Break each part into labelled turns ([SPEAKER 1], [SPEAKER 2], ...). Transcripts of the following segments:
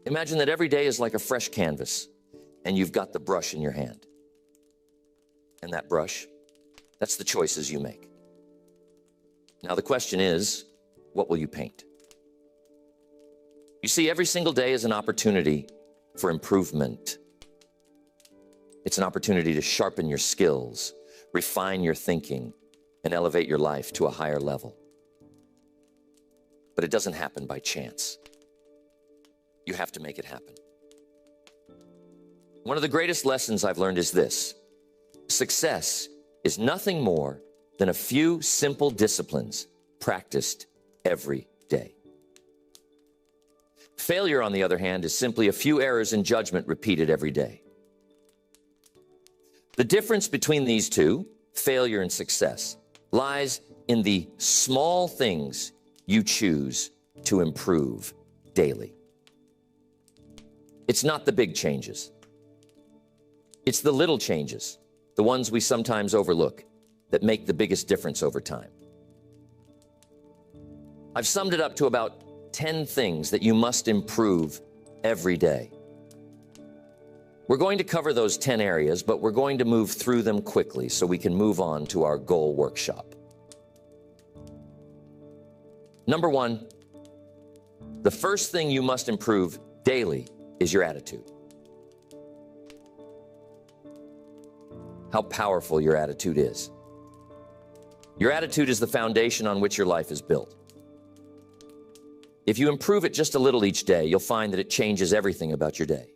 [SPEAKER 1] Imagine that every day is like a fresh canvas, and you've got the brush in your hand. And that brush, that's the choices you make. Now the question is, what will you paint? You see, every single day is an opportunity for improvement. It's an opportunity to sharpen your skills, refine your thinking, and elevate your life to a higher level. But it doesn't happen by chance. You have to make it happen. One of the greatest lessons I've learned is this: success is nothing more than a few simple disciplines practiced every day. Failure, on the other hand, is simply a few errors in judgment repeated every day. The difference between these two, failure and success, lies in the small things you choose to improve daily. It's not the big changes. It's the little changes, the ones we sometimes overlook, that make the biggest difference over time. I've summed it up to about 10 things that you must improve every day. We're going to cover those 10 areas, but we're going to move through them quickly so we can move on to our goal workshop. Number one, the first thing you must improve daily is your attitude. How powerful your attitude is. Your attitude is the foundation on which your life is built. If you improve it just a little each day, you'll find that it changes everything about your day.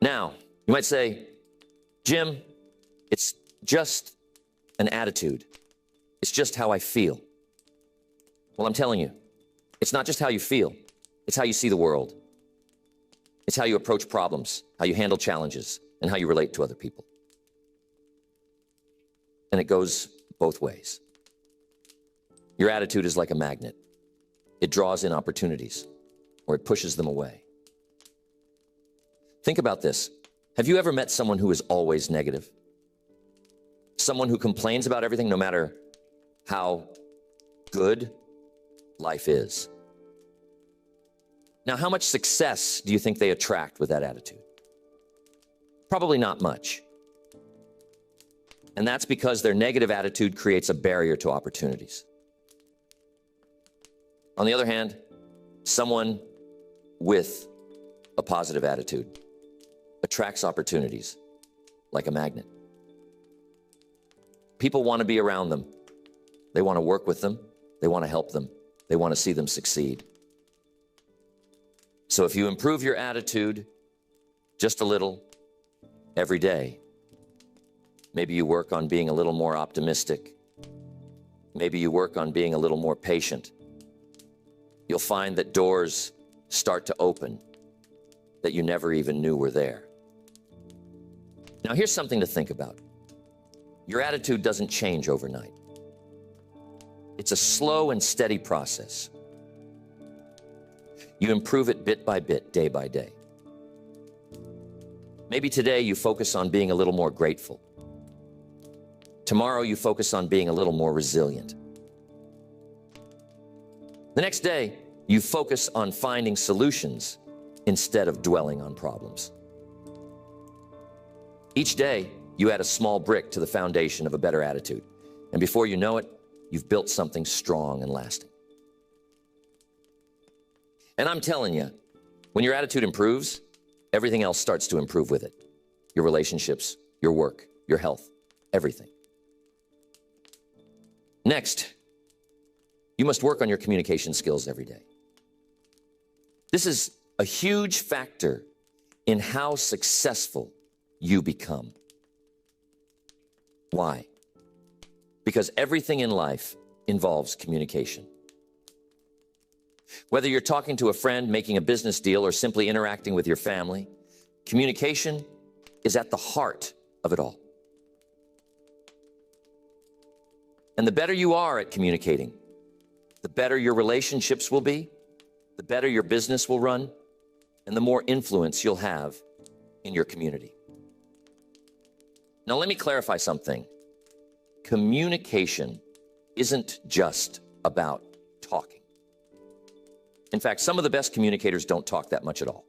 [SPEAKER 1] Now, you might say, Jim, it's just an attitude. It's just how I feel. Well, I'm telling you, it's not just how you feel. It's how you see the world. It's how you approach problems, how you handle challenges, and how you relate to other people. And it goes both ways. Your attitude is like a magnet. It draws in opportunities, or it pushes them away. Think about this. Have you ever met someone who is always negative? Someone who complains about everything, no matter how good life is. Now, how much success do you think they attract with that attitude? Probably not much. And that's because their negative attitude creates a barrier to opportunities. On the other hand, someone with a positive attitude attracts opportunities like a magnet. People want to be around them. They want to work with them. They want to help them. They want to see them succeed. So if you improve your attitude just a little every day, maybe you work on being a little more optimistic. Maybe you work on being a little more patient. You'll find that doors start to open that you never even knew were there. Now, here's something to think about. Your attitude doesn't change overnight. It's a slow and steady process. You improve it bit by bit, day by day. Maybe today you focus on being a little more grateful. Tomorrow you focus on being a little more resilient. The next day, you focus on finding solutions instead of dwelling on problems. Each day, you add a small brick to the foundation of a better attitude. And before you know it, you've built something strong and lasting. And I'm telling you, when your attitude improves, everything else starts to improve with it. Your relationships, your work, your health, everything. Next, you must work on your communication skills every day. This is a huge factor in how successful you become. Why? Because everything in life involves communication. Whether you're talking to a friend, making a business deal, or simply interacting with your family, communication is at the heart of it all. And the better you are at communicating, the better your relationships will be, the better your business will run, and the more influence you'll have in your community. Now, let me clarify something. Communication isn't just about talking. In fact, some of the best communicators don't talk that much at all.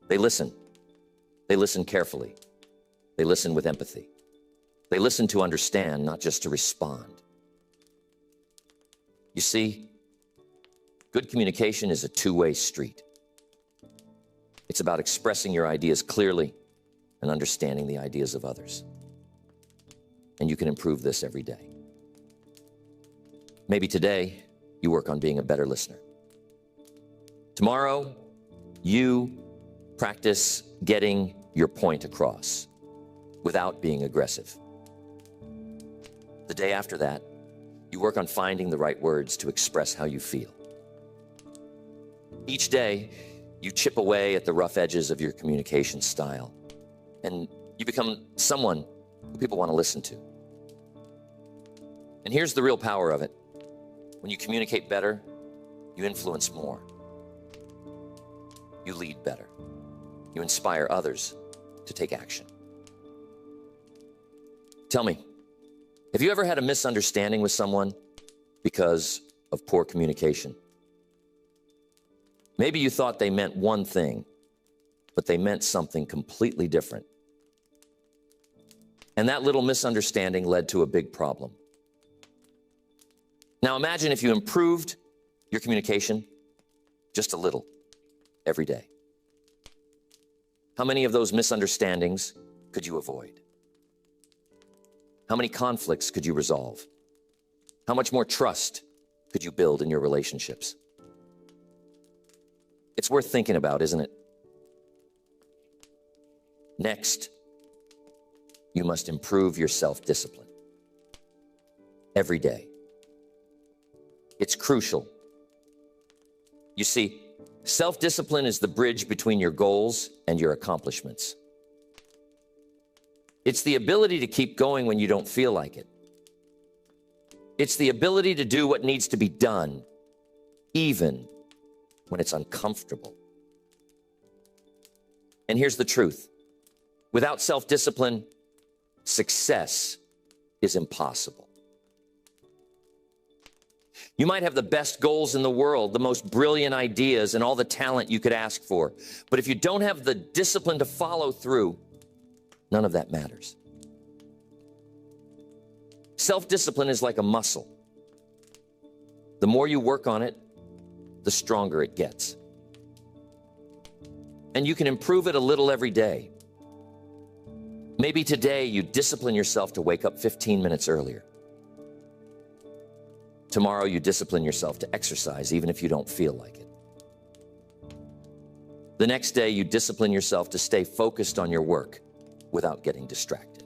[SPEAKER 1] They listen. They listen carefully. They listen with empathy. They listen to understand, not just to respond. You see, good communication is a two-way street. It's about expressing your ideas clearly and understanding the ideas of others. And you can improve this every day. Maybe today, you work on being a better listener. Tomorrow, you practice getting your point across without being aggressive. The day after that, you work on finding the right words to express how you feel. Each day, you chip away at the rough edges of your communication style, and you become someone who people want to listen to. And here's the real power of it. When you communicate better, you influence more. You lead better. You inspire others to take action. Tell me, have you ever had a misunderstanding with someone because of poor communication? Maybe you thought they meant one thing, but they meant something completely different. And that little misunderstanding led to a big problem. Now imagine if you improved your communication just a little every day. How many of those misunderstandings could you avoid? How many conflicts could you resolve? How much more trust could you build in your relationships? It's worth thinking about, isn't it? Next, you must improve your self-discipline every day. It's crucial. You see, self-discipline is the bridge between your goals and your accomplishments. It's the ability to keep going when you don't feel like it. It's the ability to do what needs to be done, even when it's uncomfortable. And here's the truth. Without self-discipline, success is impossible. You might have the best goals in the world, the most brilliant ideas, and all the talent you could ask for. But if you don't have the discipline to follow through, none of that matters. Self-discipline is like a muscle. The more you work on it, the stronger it gets. And you can improve it a little every day. Maybe today you discipline yourself to wake up 15 minutes earlier. Tomorrow you discipline yourself to exercise even if you don't feel like it. The next day you discipline yourself to stay focused on your work without getting distracted.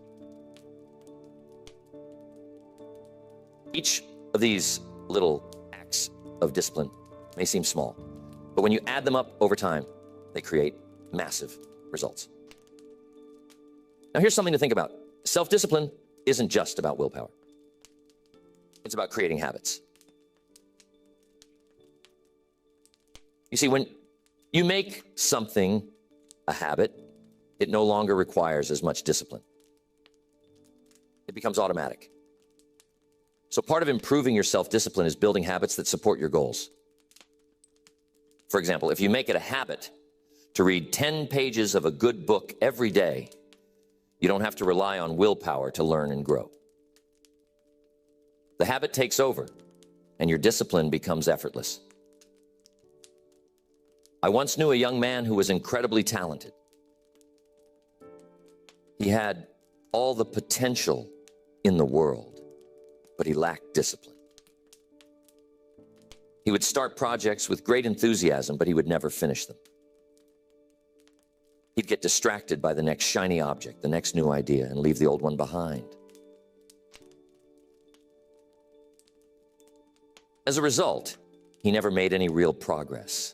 [SPEAKER 1] Each of these little acts of discipline may seem small, but when you add them up over time, they create massive results. Now here's something to think about. Self-discipline isn't just about willpower. It's about creating habits. You see, when you make something a habit, it no longer requires as much discipline. It becomes automatic. So part of improving your self-discipline is building habits that support your goals. For example, if you make it a habit to read 10 pages of a good book every day, you don't have to rely on willpower to learn and grow. The habit takes over, and your discipline becomes effortless. I once knew a young man who was incredibly talented. He had all the potential in the world, but he lacked discipline. He would start projects with great enthusiasm, but he would never finish them. He'd get distracted by the next shiny object, the next new idea, and leave the old one behind. As a result, he never made any real progress.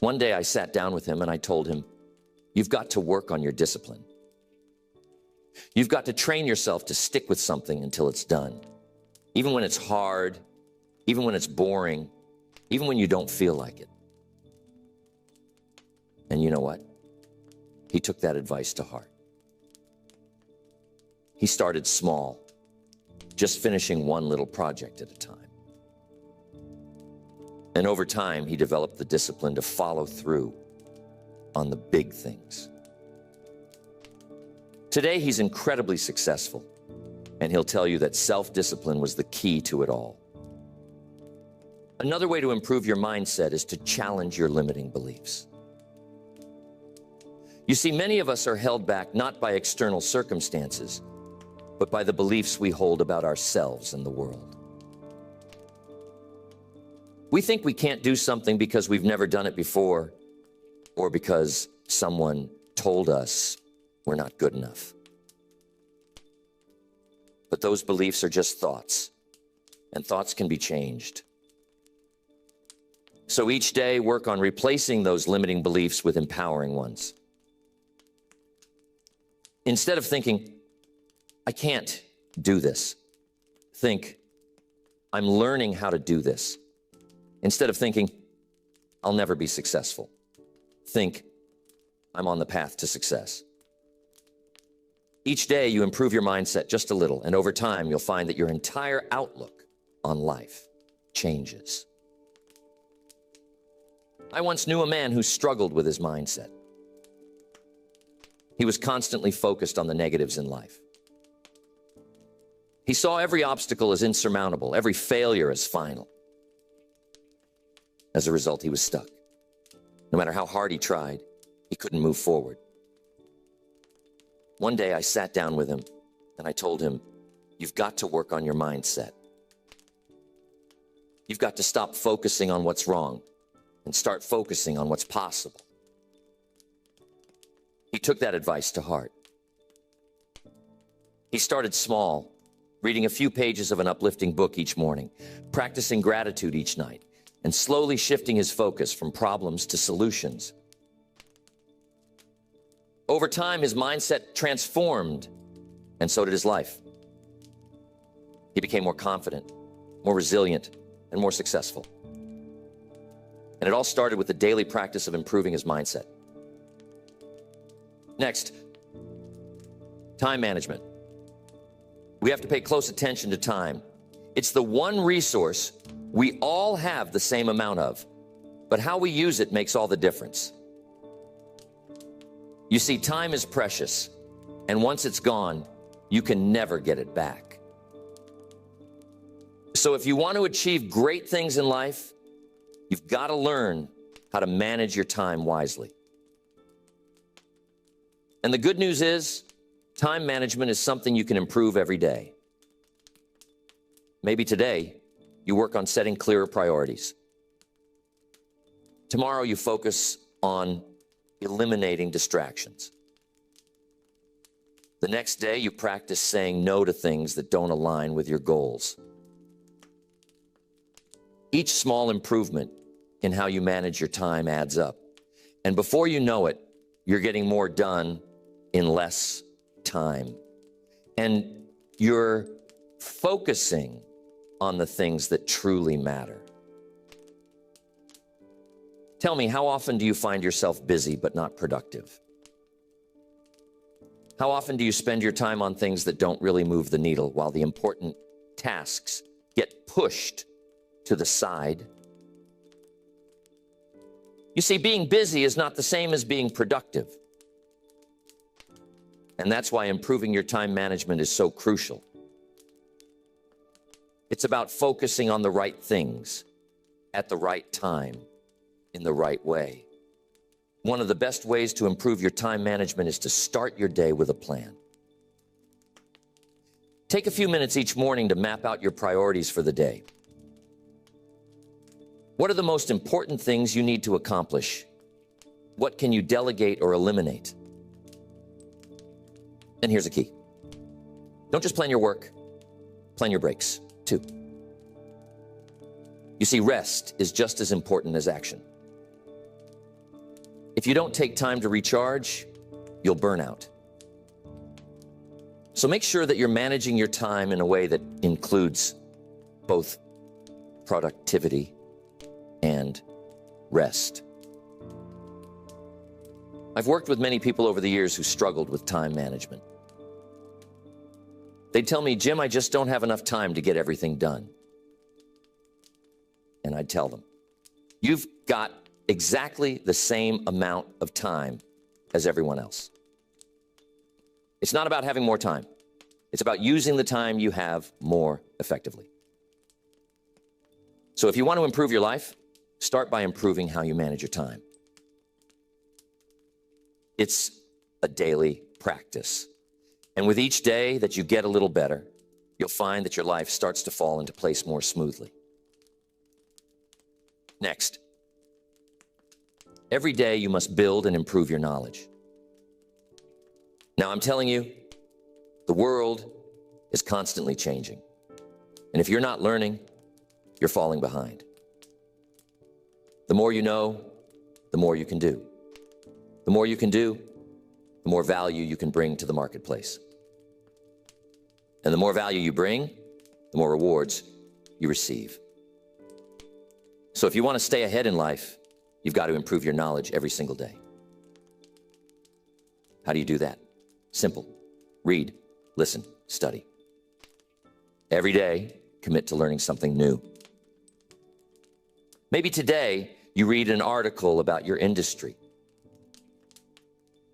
[SPEAKER 1] One day I sat down with him and I told him, "You've got to work on your discipline. You've got to train yourself to stick with something until it's done. Even when it's hard, even when it's boring, even when you don't feel like it." And you know what? He took that advice to heart. He started small, just finishing one little project at a time. And over time, he developed the discipline to follow through on the big things. Today, he's incredibly successful, and he'll tell you that self-discipline was the key to it all. Another way to improve your mindset is to challenge your limiting beliefs. You see, many of us are held back not by external circumstances, but by the beliefs we hold about ourselves and the world. We think we can't do something because we've never done it before, or because someone told us we're not good enough. But those beliefs are just thoughts, and thoughts can be changed. So each day, work on replacing those limiting beliefs with empowering ones. Instead of thinking, I can't do this, think, I'm learning how to do this. Instead of thinking, I'll never be successful, think, I'm on the path to success. Each day you improve your mindset just a little, and over time you'll find that your entire outlook on life changes. I once knew a man who struggled with his mindset. He was constantly focused on the negatives in life. He saw every obstacle as insurmountable, every failure as final. As a result, he was stuck. No matter how hard he tried, he couldn't move forward. One day I sat down with him and I told him, you've got to work on your mindset. You've got to stop focusing on what's wrong and start focusing on what's possible. He took that advice to heart. He started small, reading a few pages of an uplifting book each morning, practicing gratitude each night, and slowly shifting his focus from problems to solutions. Over time, his mindset transformed, and so did his life. He became more confident, more resilient, and more successful. And it all started with the daily practice of improving his mindset. Next, time management. We have to pay close attention to time. It's the one resource we all have the same amount of, but how we use it makes all the difference. You see, time is precious, and once it's gone, you can never get it back. So if you want to achieve great things in life, you've got to learn how to manage your time wisely. And the good news is, time management is something you can improve every day. Maybe today, you work on setting clearer priorities. Tomorrow, you focus on eliminating distractions. The next day, you practice saying no to things that don't align with your goals. Each small improvement in how you manage your time adds up. And before you know it, you're getting more done in less time. And you're focusing on the things that truly matter. Tell me, how often do you find yourself busy but not productive? How often do you spend your time on things that don't really move the needle while the important tasks get pushed to the side? You see, being busy is not the same as being productive. And that's why improving your time management is so crucial. It's about focusing on the right things at the right time in the right way. One of the best ways to improve your time management is to start your day with a plan. Take a few minutes each morning to map out your priorities for the day. What are the most important things you need to accomplish? What can you delegate or eliminate? And here's a key. Don't just plan your work, plan your breaks too. You see, rest is just as important as action. If you don't take time to recharge, you'll burn out. So make sure that you're managing your time in a way that includes both productivity and rest. I've worked with many people over the years who struggled with time management. They'd tell me, Jim, I just don't have enough time to get everything done. And I'd tell them, You've got exactly the same amount of time as everyone else. It's not about having more time. It's about using the time you have more effectively. So if you want to improve your life, start by improving how you manage your time. It's a daily practice. And with each day that you get a little better, you'll find that your life starts to fall into place more smoothly. Next, every day you must build and improve your knowledge. Now, I'm telling you, the world is constantly changing. And if you're not learning, you're falling behind. The more you know, the more you can do. The more you can do, the more value you can bring to the marketplace. And the more value you bring, the more rewards you receive. So if you want to stay ahead in life, you've got to improve your knowledge every single day. How do you do that? Simple. Read, listen, study. Every day, commit to learning something new. Maybe today, you read an article about your industry.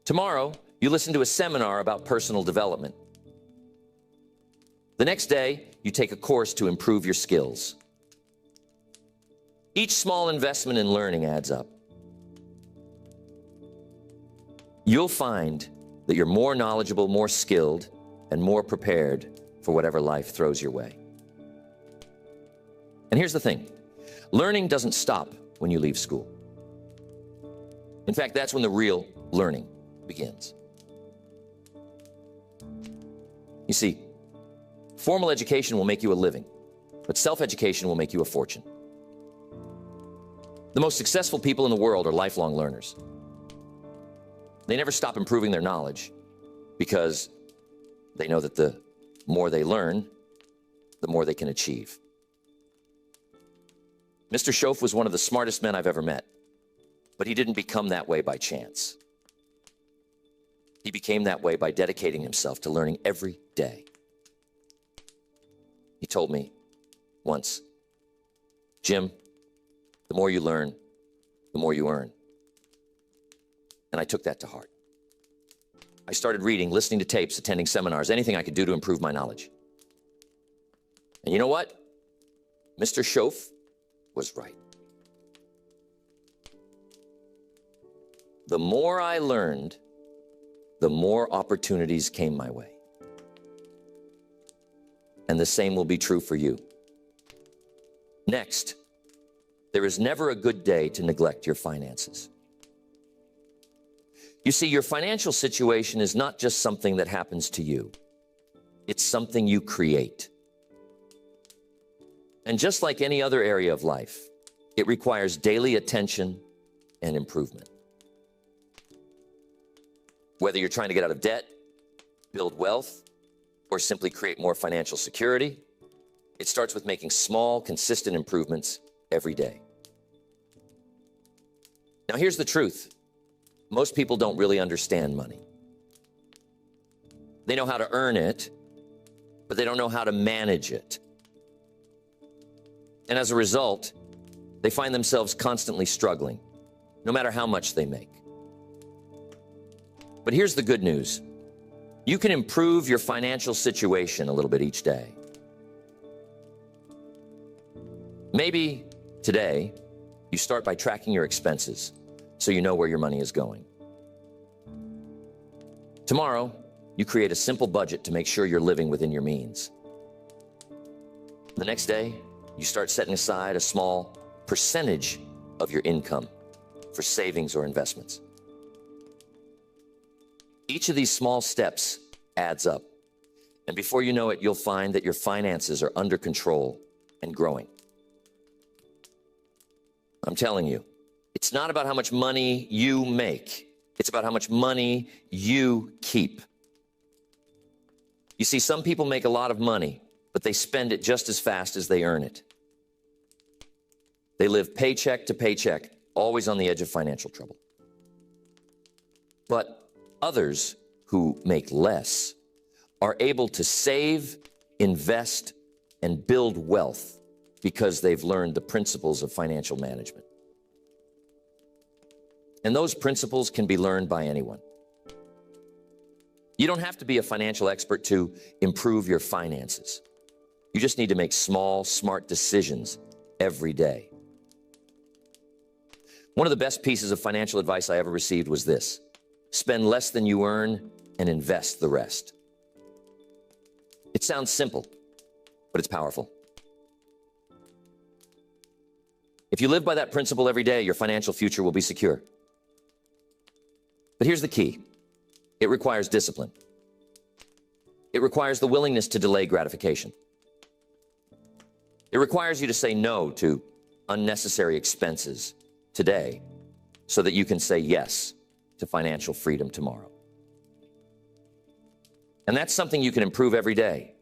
[SPEAKER 1] Tomorrow, you listen to a seminar about personal development. The next day, you take a course to improve your skills. Each small investment in learning adds up. You'll find that you're more knowledgeable, more skilled, and more prepared for whatever life throws your way. And here's the thing. Learning doesn't stop when you leave school. In fact, that's when the real learning begins. You see, formal education will make you a living, but self-education will make you a fortune. The most successful people in the world are lifelong learners. They never stop improving their knowledge because they know that the more they learn, the more they can achieve. Mr. Schoaf was one of the smartest men I've ever met, but he didn't become that way by chance. He became that way by dedicating himself to learning every day. He told me once, Jim, the more you learn, the more you earn. And I took that to heart. I started reading, listening to tapes, attending seminars, anything I could do to improve my knowledge. And you know what? Mr. Schoaf was right. The more I learned, the more opportunities came my way. And the same will be true for you. Next, there is never a good day to neglect your finances. You see, your financial situation is not just something that happens to you. It's something you create. And just like any other area of life, it requires daily attention and improvement. Whether you're trying to get out of debt, build wealth, or simply create more financial security, it starts with making small, consistent improvements every day. Now, here's the truth. Most people don't really understand money. They know how to earn it, but they don't know how to manage it. And as a result, they find themselves constantly struggling, no matter how much they make. But here's the good news. You can improve your financial situation a little bit each day. Maybe today, you start by tracking your expenses so you know where your money is going. Tomorrow, you create a simple budget to make sure you're living within your means. The next day, you start setting aside a small percentage of your income for savings or investments. Each of these small steps adds up. And before you know it, you'll find that your finances are under control and growing. I'm telling you, it's not about how much money you make. It's about how much money you keep. You see, some people make a lot of money, but they spend it just as fast as they earn it. They live paycheck to paycheck, always on the edge of financial trouble. But others who make less are able to save, invest, and build wealth because they've learned the principles of financial management. And those principles can be learned by anyone. You don't have to be a financial expert to improve your finances. You just need to make small, smart decisions every day. One of the best pieces of financial advice I ever received was this: spend less than you earn and invest the rest. It sounds simple, but it's powerful. If you live by that principle every day, your financial future will be secure. But here's the key. It requires discipline. It requires the willingness to delay gratification. It requires you to say no to unnecessary expenses today so that you can say yes to financial freedom tomorrow. And that's something you can improve every day.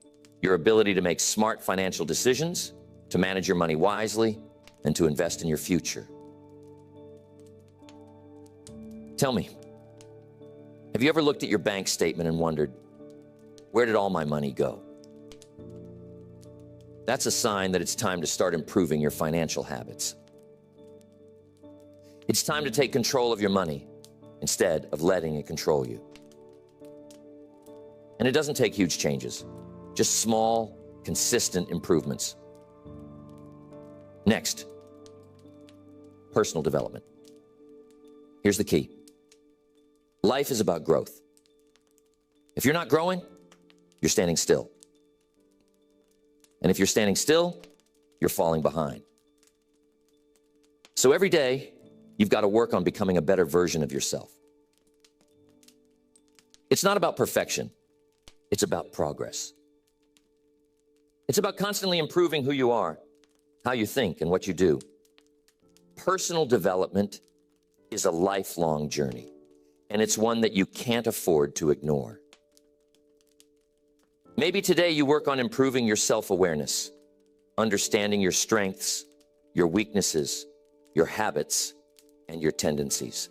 [SPEAKER 1] Your ability to make smart financial decisions, to manage your money wisely, and to invest in your future. Tell me, have you ever looked at your bank statement and wondered, where did all my money go? That's a sign that it's time to start improving your financial habits. It's time to take control of your money instead of letting it control you. And it doesn't take huge changes, just small, consistent improvements. Next, personal development. Here's the key. Life is about growth. If you're not growing, you're standing still. And if you're standing still, you're falling behind. So every day, you've got to work on becoming a better version of yourself. It's not about perfection. It's about progress. It's about constantly improving who you are, how you think, and what you do. Personal development is a lifelong journey, and it's one that you can't afford to ignore. Maybe today you work on improving your self-awareness, understanding your strengths, your weaknesses, your habits, and your tendencies.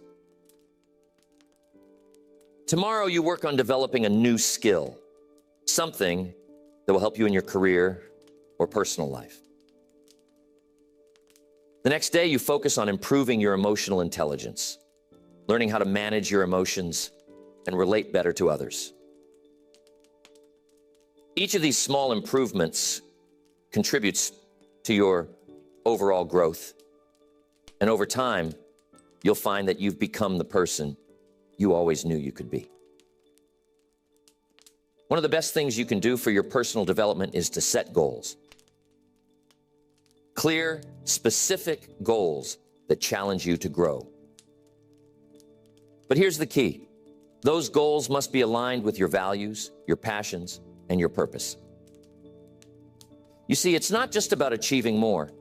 [SPEAKER 1] Tomorrow you work on developing a new skill, something that will help you in your career or personal life. The next day, you focus on improving your emotional intelligence, learning how to manage your emotions and relate better to others. Each of these small improvements contributes to your overall growth. And over time, you'll find that you've become the person you always knew you could be. One of the best things you can do for your personal development is to set goals. Clear, specific goals that challenge you to grow. But here's the key. Those goals must be aligned with your values, your passions, and your purpose. You see, it's not just about achieving more.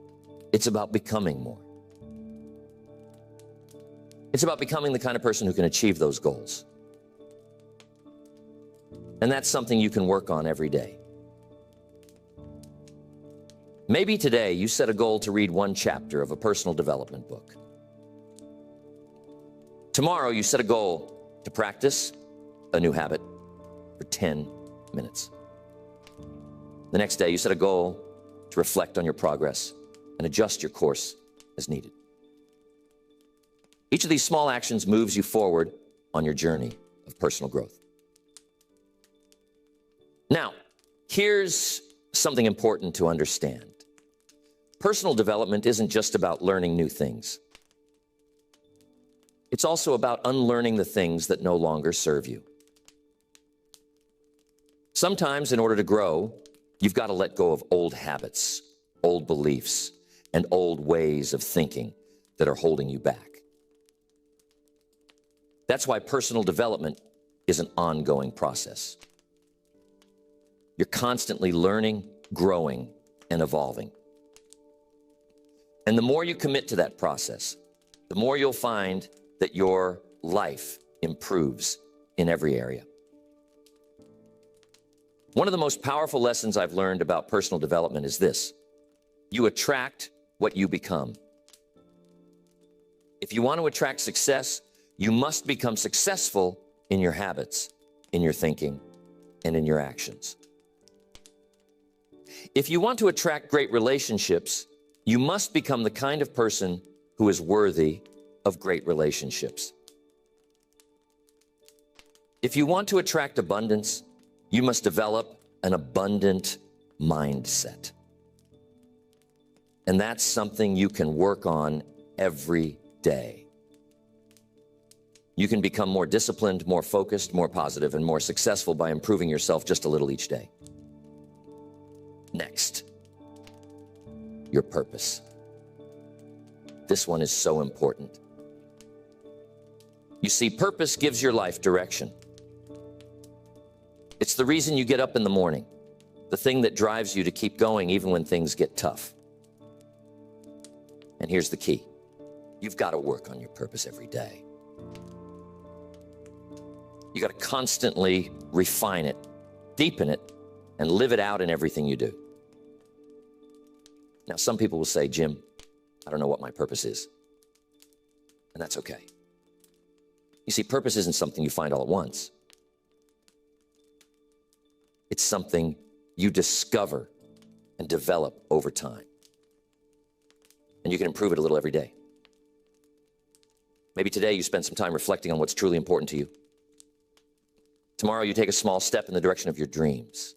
[SPEAKER 1] It's about becoming more. It's about becoming the kind of person who can achieve those goals. And that's something you can work on every day. Maybe today you set a goal to read one chapter of a personal development book. Tomorrow you set a goal to practice a new habit for 10 minutes. The next day you set a goal to reflect on your progress and adjust your course as needed. Each of these small actions moves you forward on your journey of personal growth. Now, here's something important to understand. Personal development isn't just about learning new things. It's also about unlearning the things that no longer serve you. Sometimes, in order to grow, you've got to let go of old habits, old beliefs, and old ways of thinking that are holding you back. That's why personal development is an ongoing process. You're constantly learning, growing, and evolving. And the more you commit to that process, the more you'll find that your life improves in every area. One of the most powerful lessons I've learned about personal development is this: you attract what you become. If you want to attract success, you must become successful in your habits, in your thinking, and in your actions. If you want to attract great relationships, you must become the kind of person who is worthy of great relationships. If you want to attract abundance, you must develop an abundant mindset. And that's something you can work on every day. You can become more disciplined, more focused, more positive, and more successful by improving yourself just a little each day. Next, your purpose. This one is so important. You see, purpose gives your life direction. It's the reason you get up in the morning, the thing that drives you to keep going even when things get tough. And here's the key. You've got to work on your purpose every day. You got to constantly refine it, deepen it, and live it out in everything you do. Now, some people will say, Jim, I don't know what my purpose is. And that's okay. You see, purpose isn't something you find all at once. It's something you discover and develop over time. And you can improve it a little every day. Maybe today you spend some time reflecting on what's truly important to you. Tomorrow you take a small step in the direction of your dreams.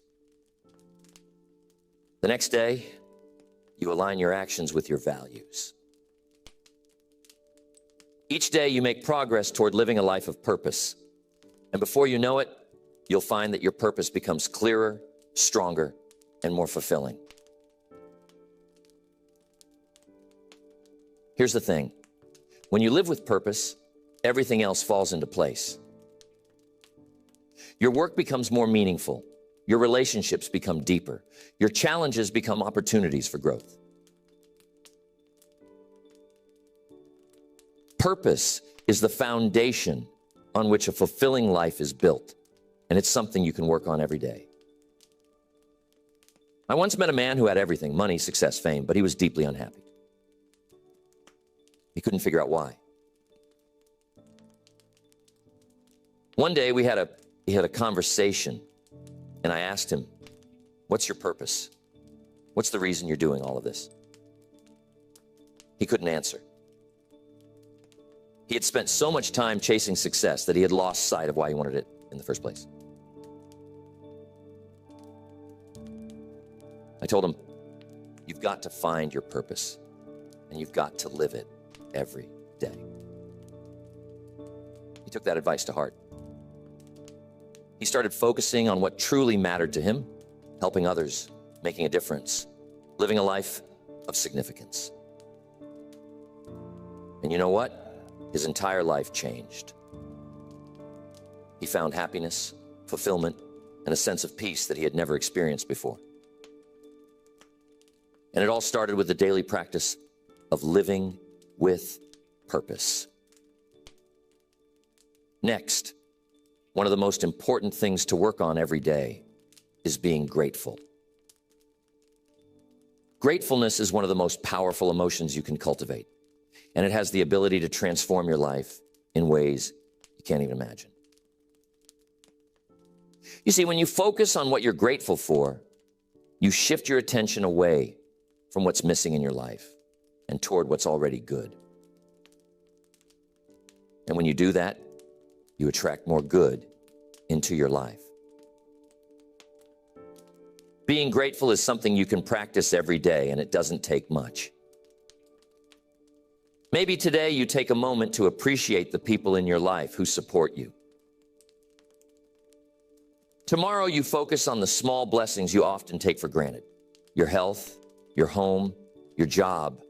[SPEAKER 1] The next day, you align your actions with your values. Each day you make progress toward living a life of purpose. And before you know it, you'll find that your purpose becomes clearer, stronger, and more fulfilling. Here's the thing. When you live with purpose, everything else falls into place. Your work becomes more meaningful. Your relationships become deeper. Your challenges become opportunities for growth. Purpose is the foundation on which a fulfilling life is built, and it's something you can work on every day. I once met a man who had everything, money, success, fame, but he was deeply unhappy. He couldn't figure out why. One day we had a conversation, and I asked him, what's your purpose? What's the reason you're doing all of this? He couldn't answer. He had spent so much time chasing success that he had lost sight of why he wanted it in the first place. I told him, you've got to find your purpose, and you've got to live it every day. He took that advice to heart. He started focusing on what truly mattered to him, helping others, making a difference, living a life of significance. And you know what? His entire life changed. He found happiness, fulfillment, and a sense of peace that he had never experienced before. And it all started with the daily practice of living with purpose. Next, one of the most important things to work on every day is being grateful. Gratefulness is one of the most powerful emotions you can cultivate, and it has the ability to transform your life in ways you can't even imagine. You see, when you focus on what you're grateful for, you shift your attention away from what's missing in your life and toward what's already good. And when you do that, you attract more good into your life. Being grateful is something you can practice every day, and it doesn't take much. Maybe today you take a moment to appreciate the people in your life who support you. Tomorrow you focus on the small blessings you often take for granted: your health, your home, your job.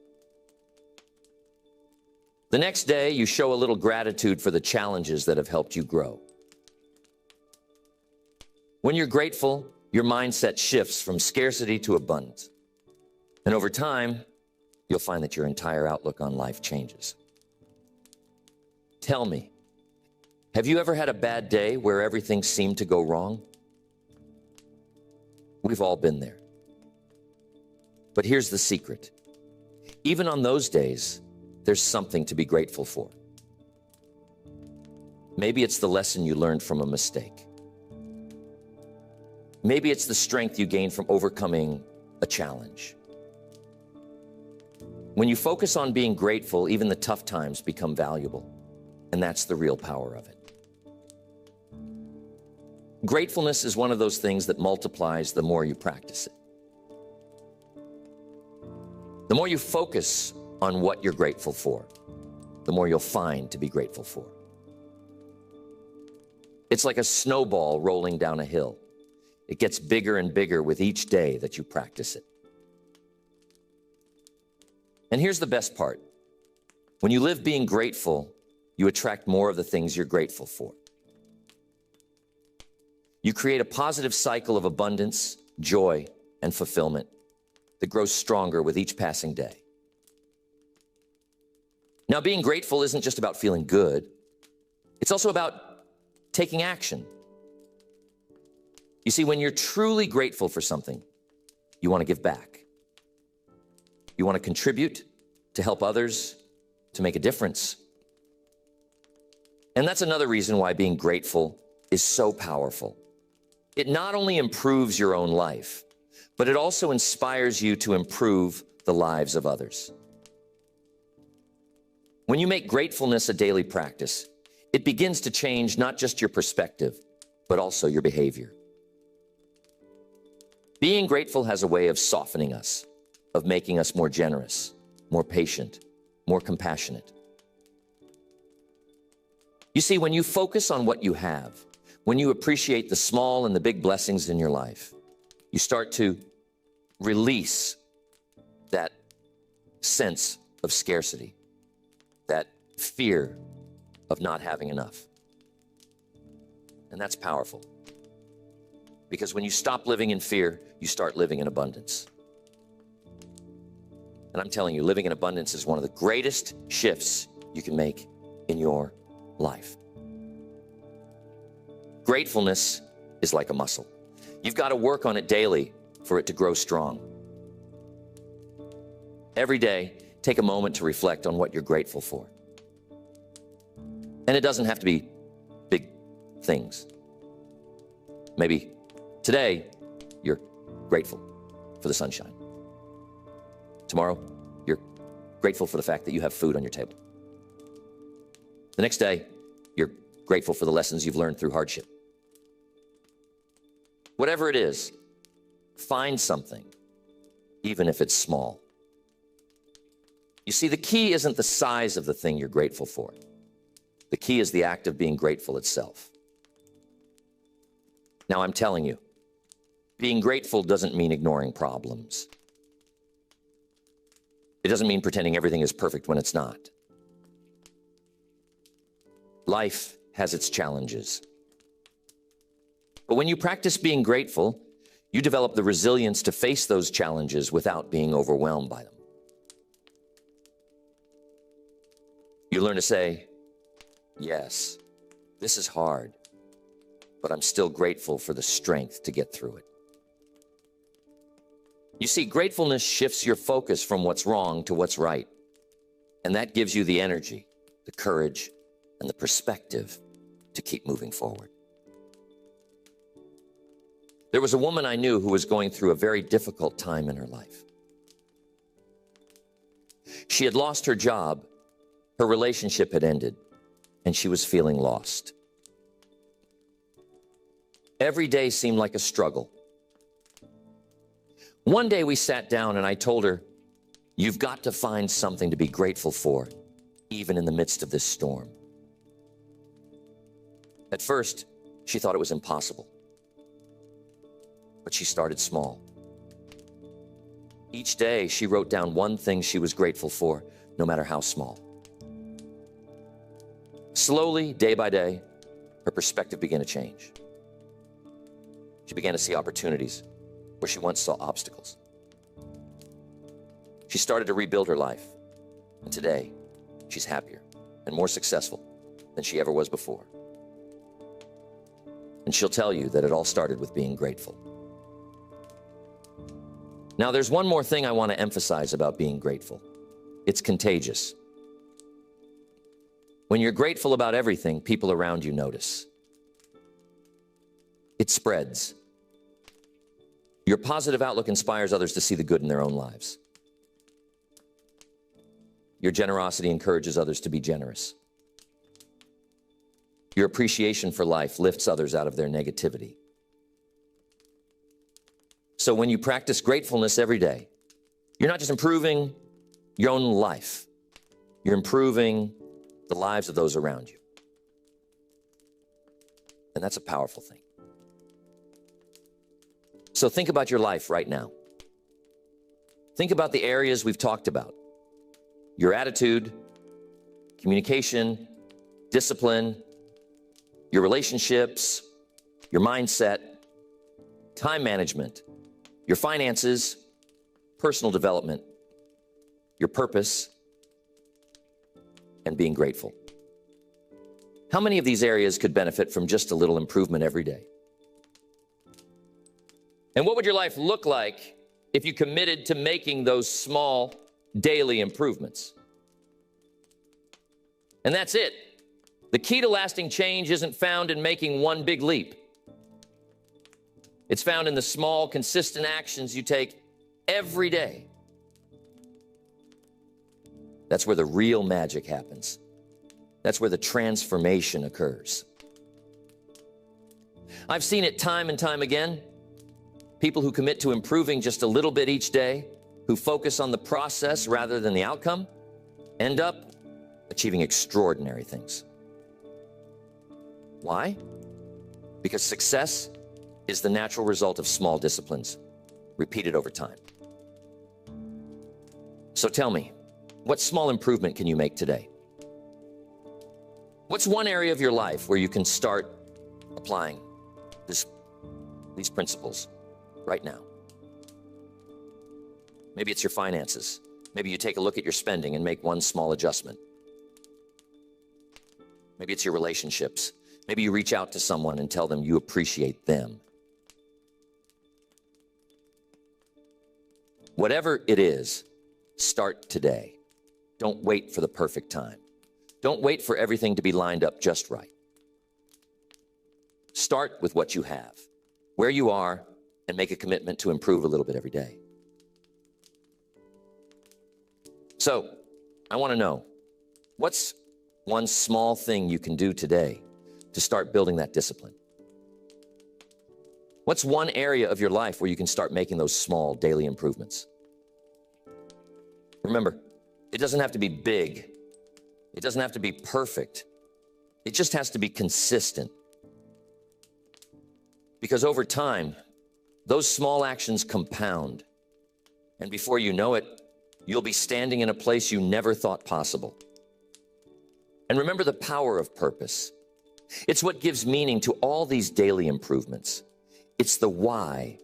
[SPEAKER 1] The next day, you show a little gratitude for the challenges that have helped you grow. When you're grateful, your mindset shifts from scarcity to abundance. And over time, you'll find that your entire outlook on life changes. Tell me, have you ever had a bad day where everything seemed to go wrong? We've all been there. But here's the secret. Even on those days, there's something to be grateful for. Maybe it's the lesson you learned from a mistake. Maybe it's the strength you gained from overcoming a challenge. When you focus on being grateful, even the tough times become valuable. And that's the real power of it. Gratefulness is one of those things that multiplies the more you practice it. The more you focus on what you're grateful for, the more you'll find to be grateful for. It's like a snowball rolling down a hill. It gets bigger and bigger with each day that you practice it. And here's the best part. When you live being grateful, you attract more of the things you're grateful for. You create a positive cycle of abundance, joy, and fulfillment that grows stronger with each passing day. Now, being grateful isn't just about feeling good. It's also about taking action. You see, when you're truly grateful for something, you want to give back. You want to contribute, to help others, to make a difference. And that's another reason why being grateful is so powerful. It not only improves your own life, but it also inspires you to improve the lives of others. When you make gratefulness a daily practice, it begins to change not just your perspective, but also your behavior. Being grateful has a way of softening us, of making us more generous, more patient, more compassionate. You see, when you focus on what you have, when you appreciate the small and the big blessings in your life, you start to release that sense of scarcity, that fear of not having enough. And that's powerful. Because when you stop living in fear, you start living in abundance. And I'm telling you, living in abundance is one of the greatest shifts you can make in your life. Gratefulness is like a muscle. You've got to work on it daily for it to grow strong. Every day, take a moment to reflect on what you're grateful for. And it doesn't have to be big things. Maybe today, you're grateful for the sunshine. Tomorrow, you're grateful for the fact that you have food on your table. The next day, you're grateful for the lessons you've learned through hardship. Whatever it is, find something, even if it's small. You see, the key isn't the size of the thing you're grateful for. The key is the act of being grateful itself. Now, I'm telling you, being grateful doesn't mean ignoring problems. It doesn't mean pretending everything is perfect when it's not. Life has its challenges. But when you practice being grateful, you develop the resilience to face those challenges without being overwhelmed by them. You learn to say, yes, this is hard, but I'm still grateful for the strength to get through it. You see, gratefulness shifts your focus from what's wrong to what's right. And that gives you the energy, the courage, and the perspective to keep moving forward. There was a woman I knew who was going through a very difficult time in her life. She had lost her job, her relationship had ended, and she was feeling lost. Every day seemed like a struggle. One day we sat down and I told her, you've got to find something to be grateful for, even in the midst of this storm. At first, she thought it was impossible. But she started small. Each day, she wrote down one thing she was grateful for, no matter how small. Slowly, day by day, her perspective began to change. She began to see opportunities where she once saw obstacles. She started to rebuild her life, and today, she's happier and more successful than she ever was before. And she'll tell you that it all started with being grateful. Now, there's one more thing I want to emphasize about being grateful. It's contagious. When you're grateful about everything, people around you notice. It spreads. Your positive outlook inspires others to see the good in their own lives. Your generosity encourages others to be generous. Your appreciation for life lifts others out of their negativity. So when you practice gratefulness every day, you're not just improving your own life, you're improving the lives of those around you. And that's a powerful thing. So think about your life right now. Think about the areas we've talked about. Your attitude, communication, discipline, your relationships, your mindset, time management, your finances, personal development, your purpose, and being grateful. How many of these areas could benefit from just a little improvement every day? And what would your life look like if you committed to making those small daily improvements? And that's it. The key to lasting change isn't found in making one big leap. It's found in the small, consistent actions you take every day. That's where the real magic happens. That's where the transformation occurs. I've seen it time and time again. People who commit to improving just a little bit each day, who focus on the process rather than the outcome, end up achieving extraordinary things. Why? Because success is the natural result of small disciplines, repeated over time. So tell me, what small improvement can you make today? What's one area of your life where you can start applying these principles right now? Maybe it's your finances. Maybe you take a look at your spending and make one small adjustment. Maybe it's your relationships. Maybe you reach out to someone and tell them you appreciate them. Whatever it is, start today. Don't wait for the perfect time. Don't wait for everything to be lined up just right. Start with what you have, where you are, and make a commitment to improve a little bit every day. So, I want to know, what's one small thing you can do today to start building that discipline? What's one area of your life where you can start making those small daily improvements? Remember, it doesn't have to be big. It doesn't have to be perfect. It just has to be consistent. Because over time, those small actions compound. And before you know it, you'll be standing in a place you never thought possible. And remember the power of purpose. It's what gives meaning to all these daily improvements. It's the why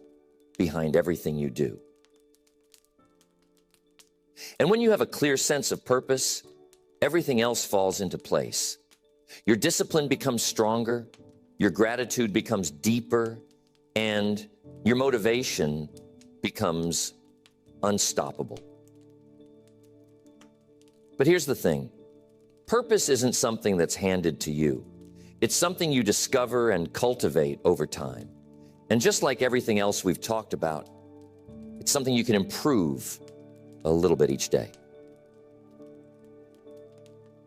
[SPEAKER 1] behind everything you do. And when you have a clear sense of purpose, everything else falls into place. Your discipline becomes stronger, your gratitude becomes deeper, and your motivation becomes unstoppable. But here's the thing. Purpose isn't something that's handed to you. It's something you discover and cultivate over time. And just like everything else we've talked about, it's something you can improve a little bit each day.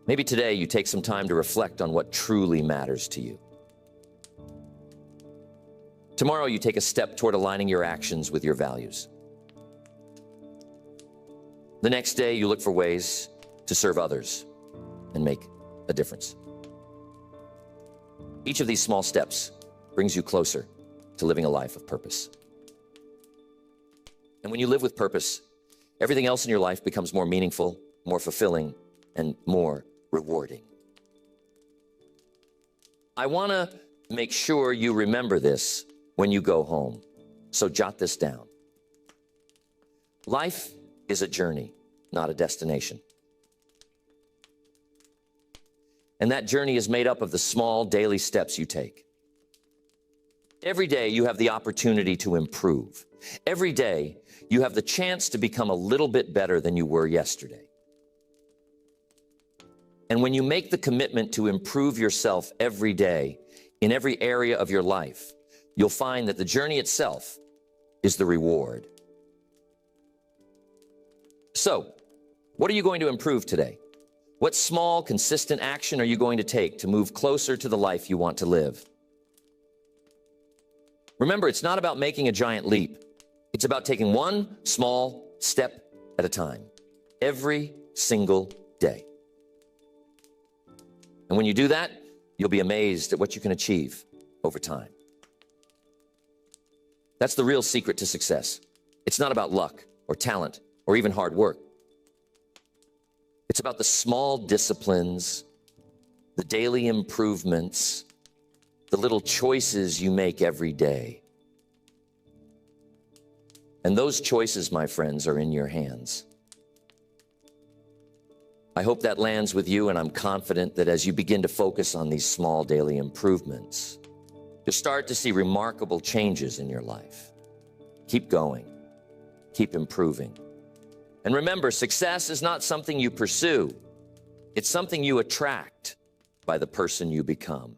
[SPEAKER 1] Maybe today you take some time to reflect on what truly matters to you. Tomorrow you take a step toward aligning your actions with your values. The next day you look for ways to serve others and make a difference. Each of these small steps brings you closer to living a life of purpose. And when you live with purpose, everything else in your life becomes more meaningful, more fulfilling, and more rewarding. I want to make sure you remember this when you go home, so jot this down. Life is a journey, not a destination. And that journey is made up of the small daily steps you take. Every day you have the opportunity to improve. Every day you have the chance to become a little bit better than you were yesterday. And when you make the commitment to improve yourself every day in every area of your life, you'll find that the journey itself is the reward. So, What are you going to improve today? What small, consistent action are you going to take to move closer to the life you want to live? Remember, it's not about making a giant leap. It's about taking one small step at a time, every single day. And when you do that, you'll be amazed at what you can achieve over time. That's the real secret to success. It's not about luck or talent or even hard work. It's about the small disciplines, the daily improvements, the little choices you make every day. And those choices, my friends, are in your hands. I hope that lands with you, and I'm confident that as you begin to focus on these small daily improvements, you'll start to see remarkable changes in your life. Keep going. Keep improving. And remember, success is not something you pursue. It's something you attract by the person you become.